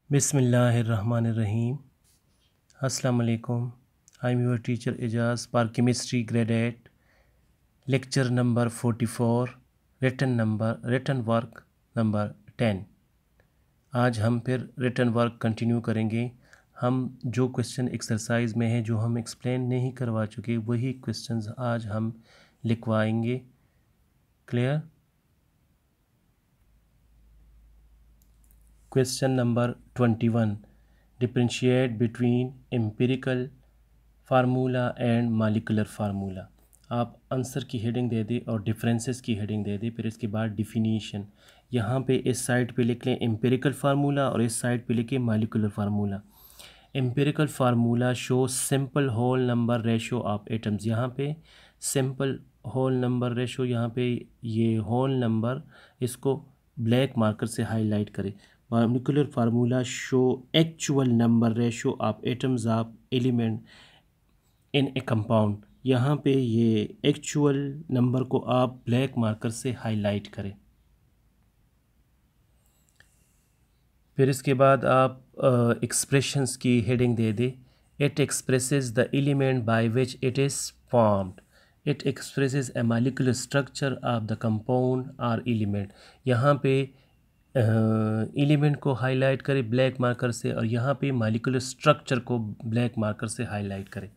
बिस्मिल्लाहिर्रहमानिर्रहीम। अस्सलाम वालेकुम। I am your teacher Ejaz for chemistry grade 8, lecture number 44, written work number 10। आज हम फिर रिटन वर्क कंटिन्यू करेंगे। हम जो क्वेश्चन एक्सरसाइज में है जो हम एक्सप्लेन नहीं करवा चुके वही क्वेश्चंस आज हम लिखवाएंगे। Clear? Question number 21, differentiate between empirical formula and molecular formula. आप आंसर की हेडिंग दे दें और डिफरेंसेस की हेडिंग दे दें, फिर इसके बाद डिफिनीशन। यहाँ पे इस साइड पे लिख लें एम्पिरिकल फार्मूला और इस साइड पे लिखें molecular formula. Empirical formula show simple whole number ratio of atoms. यहाँ पे सिंपल होल नंबर रेशो, यहाँ पे ये होल नंबर, इसको ब्लैक मार्कर से हाईलाइट करें। Molecular formula show actual number ratio of atoms of element in a compound. यहाँ पे ये एक्चुअल नंबर को आप ब्लैक मार्कर से हाईलाइट करें। फिर इसके बाद आप एक्सप्रेशंस की हेडिंग दे दें। It expresses the element by which it is formed. It expresses A molecular structure of the compound और एलिमेंट। यहाँ पे एलिमेंट को हाईलाइट करें ब्लैक मार्कर से और यहाँ पे मॉलिक्यूलर स्ट्रक्चर को ब्लैक मार्कर से हाईलाइट करें।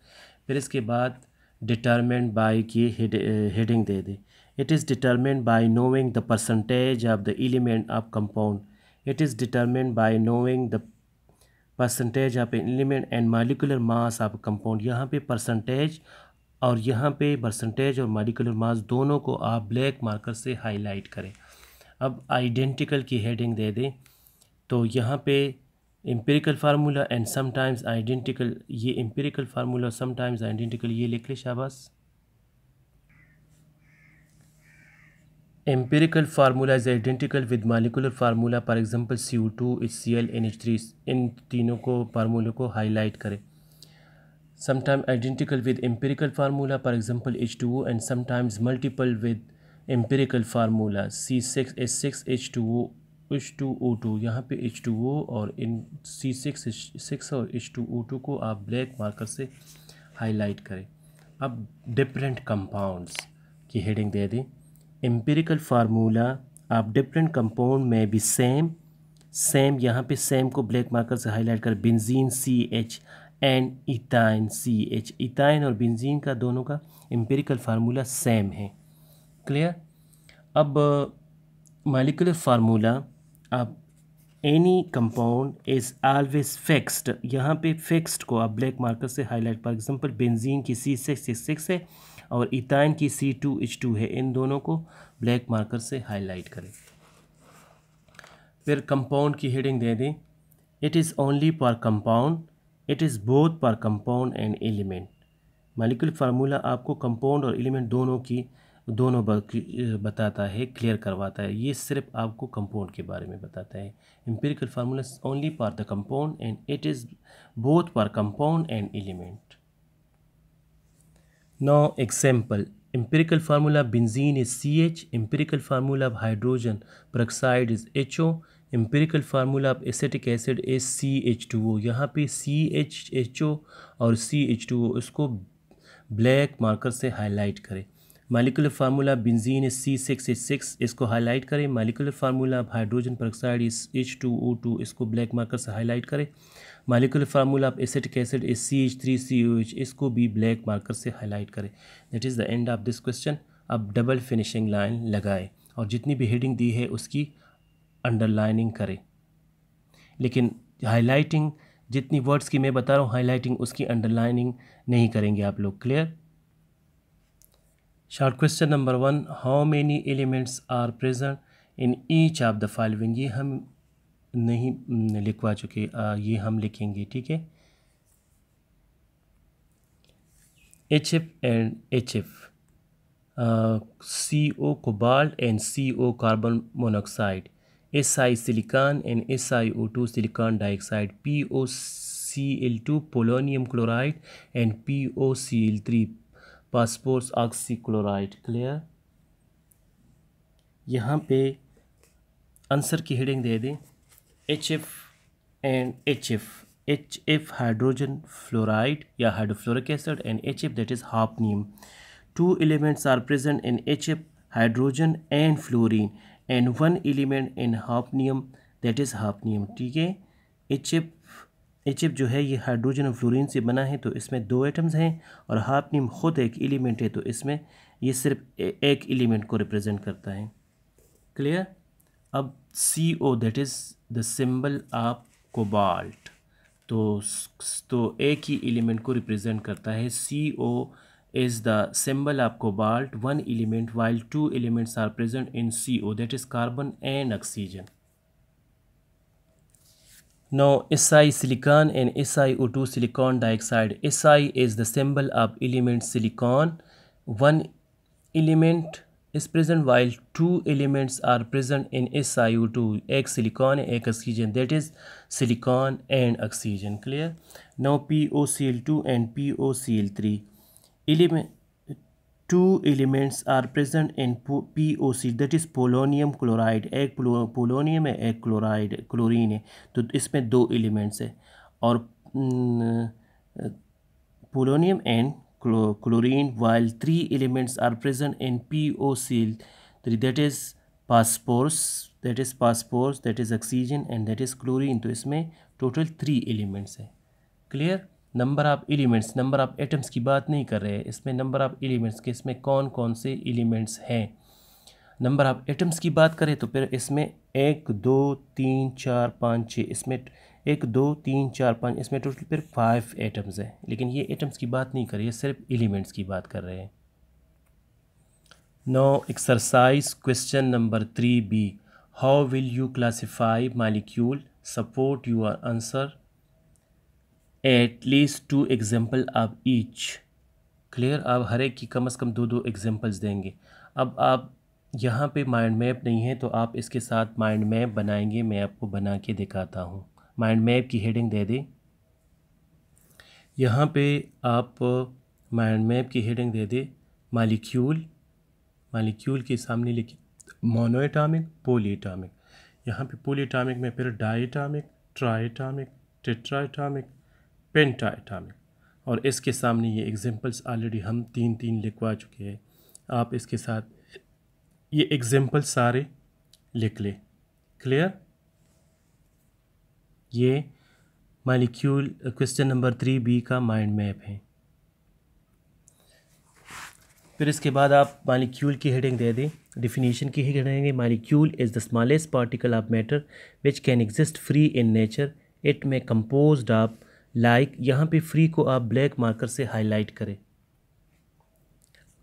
फिर इसके बाद डिटरमिन्ड बाय की हेडिंग दे दें। It is determined bye knowing the percentage of the element of compound. It is determined by knowing the percentage of an element and molecular mass of a compound। यहाँ पे percentage और यहाँ पे percentage और molecular mass दोनों को आप black marker से हाईलाइट करें। अब आइडेंटिकल की हेडिंग दे दें। तो यहाँ पे empirical formula and sometimes identical, ये एम्पिरिकल फार्मूला समटाइम्स आइडेंटिकल, ये लिख ले शाबाश। Empirical formula is identical with molecular formula, for example CO2, HCl, NH3। इन तीनों को फार्मूले को हाईलाइट करें। Sometimes identical with empirical formula, for example H2O, and sometimes multiple with empirical formula C6H6H2O H2O2। यहाँ पे H2O और इन C6H6 और H2O2 को आप ब्लैक मार्कर से हाईलाइट करें। अब डिफरेंट कंपाउंड्स की हेडिंग दे दें। Empirical formula of different compound में भी सेम यहाँ पे सेम को ब्लैक मार्कर से हाईलाइट कर। Benzene CH and ethyne CH। Ethyne और बेंजीन का दोनों का एम्पिरिकल फार्मूला सेम है। क्लियर? अब molecular formula of any compound is always fixed. यहाँ पे फिक्स्ड को आप ब्लैक मार्कर से हाईलाइट। फॉर एग्जांपल बेंजीन की C6H6 है और इथाइन की C2H2 है, इन दोनों को ब्लैक मार्कर से हाईलाइट करें। फिर कंपाउंड की हेडिंग दे दें। It is only for compound, it is both for compound and element. Molecular formula आपको कंपाउंड और एलिमेंट दोनों बताता है, क्लियर करवाता है। ये सिर्फ आपको कंपाउंड के बारे में बताता है। Empirical formula is only for the compound and it is both for compound and element. Now example, empirical formula benzene is CH, empirical formula of hydrogen peroxide is HO, empirical formula of acetic acid is CH2O। यहाँ पे CHHO और CH2O इसको black marker से highlight करें। Molecular formula benzene is C6H6, इसको highlight करें। Molecular formula of hydrogen peroxide is H2O2, इसको black marker से हाईलाइट करें। Molecular formula of acetic acid is CH3COH, इसको भी ब्लैक मार्कर से हाईलाइट करें। That is the end of this question. अब डबल फिनिशिंग लाइन लगाएं और जितनी भी हेडिंग दी है उसकी अंडरलाइनिंग करें, लेकिन हाईलाइटिंग जितनी वर्ड्स की मैं बता रहा हूँ हाईलाइटिंग उसकी अंडरलाइनिंग नहीं करेंगे आप लोग। Clear? Short question number 1, how many elements are present in each of the following. ये हम नहीं लिखवा चुके, ये हम लिखेंगे, ठीक है। HF and HF, CO cobalt and CO carbon monoxide, SI silicon and SiO2 silicon dioxide, POCl2 polonium chloride and POCl3 phosphorus oxychloride. Clear? यहाँ पे आंसर की हेडिंग दे दें। HF and HF hydrogen fluoride या hydrofluoric acid and HF that is hafnium. Two elements are present in HF, hydrogen and fluorine, and one element in hafnium that is hafnium. ठीक है, HF जो है ये hydrogen और fluorine से बना है, तो इसमें दो एटम्स हैं, और हाफनियम खुद एक एलिमेंट है, तो इसमें ये सिर्फ एक एलिमेंट को रिप्रेजेंट करता है. क्लियर. अब CO that is the symbol of cobalt, तो एक ही एलिमेंट को रिप्रेजेंट करता है. CO is the symbol of cobalt, one element, while two elements are present in CO, that is carbon and oxygen. Now Si silicon and SiO2 silicon dioxide. Si is the symbol of element silicon, one element is present while two elements are present in SiO2, एक silicon एक oxygen, that is silicon and oxygen. Clear. Now PoCl2 and PoCl3 element, two elements are present in PoC, that is polonium chloride, एक polonium है एक chlorine है, तो इसमें दो elements है, और polonium and chlorine, while three elements are present in PoCl3, that is phosphorus, that is oxygen, and that is chlorine. तो इसमें टोटल 3 एलिमेंट्स है. Clear. Number of elements, number of atoms की बात नहीं कर रहे हैं, इसमें नंबर ऑफ एलिमेंट्स के, इसमें कौन कौन से एलिमेंट्स हैं. नंबर ऑफ एटम्स की बात करें तो फिर इसमें 1 2 3 4 5 6, इसमें 1 2 3 4 5, इसमें टोटल फिर 5 एटम्स हैं, लेकिन ये एटम्स की बात नहीं कर रही है, सिर्फ एलिमेंट्स की बात कर रहे हैं. No exercise question number 3B. How will you classify molecule? Support your answer at least 2 example of each. Clear. आप हर एक की कम से कम 2 एग्जाम्पल्स देंगे. अब आप यहाँ पे माइंड मैप नहीं है, तो आप इसके साथ माइंड मैप बनाएंगे. मैं आपको बना के दिखाता हूँ. माइंड मैप की हेडिंग दे दें. यहाँ पे आप माइंड मैप की हेडिंग दे दें मालिक्यूल. मालिक्यूल के सामने लिखिए मोनो एटॉमिक, पॉली एटॉमिक. यहाँ पे पॉली एटॉमिक में फिर di atomic, tri atomic, tetra atomic, penta atomic, और इसके सामने ये एग्जांपल्स ऑलरेडी हम 3 लिखवा चुके हैं. आप इसके साथ ये एग्जांपल सारे लिख लें. क्लियर. ये मालिक्यूल क्वेश्चन नंबर 3B का माइंड मैप है. फिर इसके बाद आप मालिक्यूल की हेडिंग दे दें. डिफिनीशन की हेडिंग देंगे molecule is the smallest particle of matter which can exist free in nature. It में कंपोज्ड ऑफ लाइक, यहाँ पे फ्री को आप ब्लैक मार्कर से हाईलाइट करें,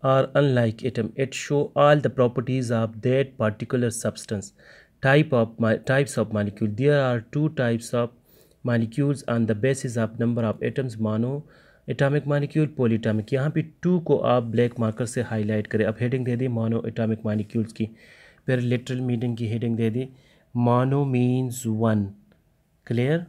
और unlike atom it show all the properties of that particular substance. Types of molecule. There are 2 types of molecules on the basis of number of atoms. Monoatomic molecule, polyatomic. यहाँ पे 2 को आप black marker से highlight करें. अब heading दे दी mono atomic molecules की. फिर लिटरल मीनिंग की हेडिंग दे दी मोनो मीन्स 1. क्लियर.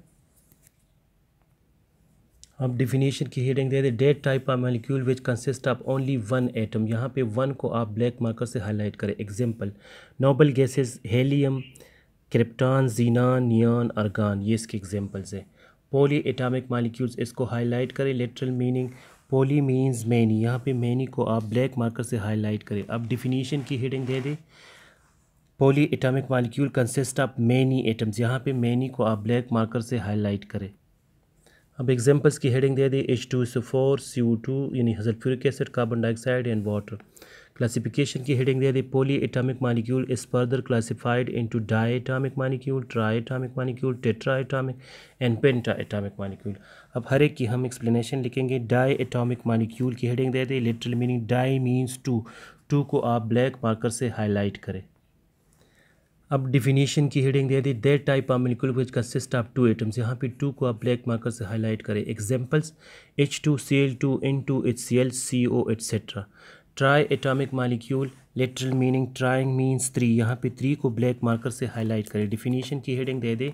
अब डिफिनीशन की हेडिंग दे दे that type of molecule which consist of only 1 atom. यहाँ पे 1 को आप ब्लैक मार्कर से हाईलाइट करें. Example noble gases, helium, krypton, xenon, neon, argon. ये इसके एग्जांपल्स हैं. पॉली एटॉमिक मालिक्यूल्स, इसको हाईलाइट करें. Literal meaning poly means many. यहाँ पे मैनी को आप ब्लैक मार्कर से हाईलाइट करें. अब डिफिनीशन की हेडिंग दे दें poly atomic molecule consist of many atoms. यहाँ पे मैनी को आप ब्लैक मार्कर से हाईलाइट करें. अब एग्जांपल्स की हेडिंग दे दी H2SO4, CO2 यानी sulphuric acid, carbon dioxide and water. Classification की हेडिंग दे दी poly atomic molecule is further classified into di atomic molecule, tri atomic molecule, tetra atomic and penta atomic molecule. अब हर एक की हम एक्सप्लेनेशन लिखेंगे. डाई एटॉमिक मालिक्यूल की हेडिंग दे दी लिटरल मीनिंग डाई मीन्स 2 को आप ब्लैक मार्कर से हाईलाइट करें. अब डिफिनीशन की हेडिंग दे दी that type of molecule which consist of 2 atoms. यहाँ पे 2 को आप ब्लैक मार्कर से हाईलाइट करें. Examples H2Cl2, N2HCl, CO etcetera. Try atomic molecule, literal meaning trying means 3. यहाँ पे 3 को ब्लैक मार्कर से हाईलाइट करें. डिफिनीशन की हेडिंग दे दे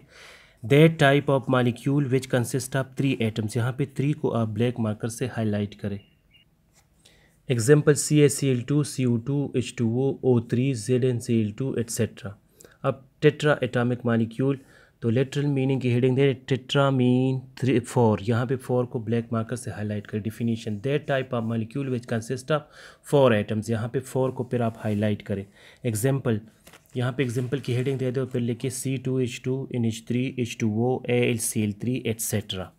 that type of molecule which consist of 3 atoms. यहाँ पे 3 को आप ब्लैक मार्कर से हाईलाइट करें. Example CaCl2, CO2, H2O, O3, ZnCl2 etcetera. अब टेट्रा एटॉमिक मालिक्यूल, तो लिटरल मीनिंग की हेडिंग दे टेट्रामीन 4, यहाँ पे 4 को ब्लैक मार्कर से हाईलाइट करें। Definition that type of molecule which consist of 4 atoms, यहाँ पे 4 को फिर आप हाईलाइट करें। एग्जांपल, यहाँ पे एग्जांपल की हेडिंग दे दो, फिर लिखिए C2H2 NH3 H2O AlCl3 etcetera.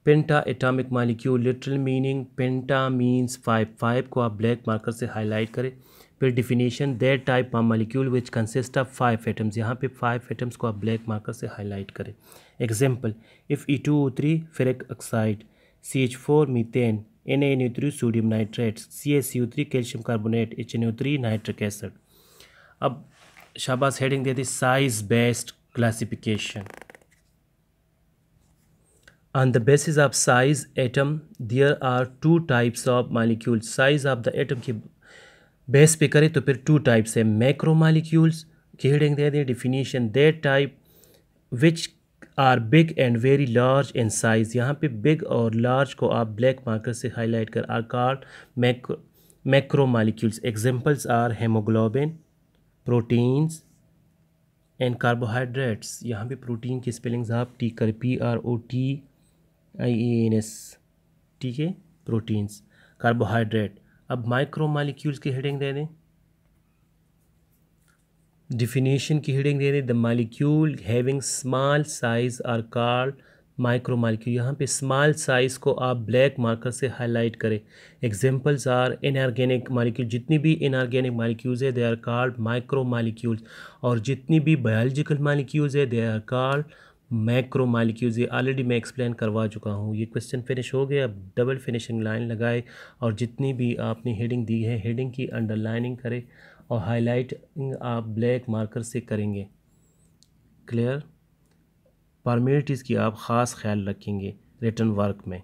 Penta atomic molecule, literal meaning penta means 5 को आप ब्लैक मार्कर से हाईलाइट करें। फिर definition that type of molecule which consist of 5 atoms, यहाँ पे 5 एटम्स को आप ब्लैक मार्कर से हाईलाइट करें। Example, if E2O3 ferric oxide, CH4 methane, NaNO3 sodium nitrate, CaCO3 calcium carbonate, HNO3 nitric acid. अब शाबाश हेडिंग दे दी size based classification. On the basis of size atom, there are 2 types of molecules. Size of the atom के base पे करें तो फिर 2 types है। मैक्रो मालिक्यूल्स की हेडिंग दे दें, definition that type which are big and very large in size, यहाँ पे बिग और लार्ज को आप ब्लैक मार्कर से हाईलाइट कर are called macromolecules. Examples are haemoglobin, proteins and carbohydrates. यहाँ पे प्रोटीन की स्पेलिंग्स आप टी कर PROTEINS, ठीक है, प्रोटीन्स। कार्बोहाइड्रेट। अब माइक्रो मालिक्यूल्स की हेडिंग दे दें, डिफिनीशन की हेडिंग दे दें, the molecule having small size are called micromolecule. यहाँ पे स्मॉल साइज़ को आप ब्लैक मार्कर से हाईलाइट करें। एग्जांपल्स आर इनऑर्गेनिक मालिक्यूल, जितनी भी इनऑर्गेनिक मालिक्यूल्स है they are called micromolecules, और जितनी भी बायोलॉजिकल मालिक्यूल्स है they are called macromolecules. ये ऑलरेडी मैं एक्सप्लेन करवा चुका हूँ। ये क्वेश्चन फिनिश हो गया। अब डबल फिनिशिंग लाइन लगाए और जितनी भी आपने हेडिंग दी है हेडिंग की अंडरलाइनिंग करें और हाईलाइटिंग आप ब्लैक मार्कर से करेंगे। क्लियर? फॉर्मेलिटीज़ की आप ख़ास ख्याल रखेंगे रिटर्न वर्क में।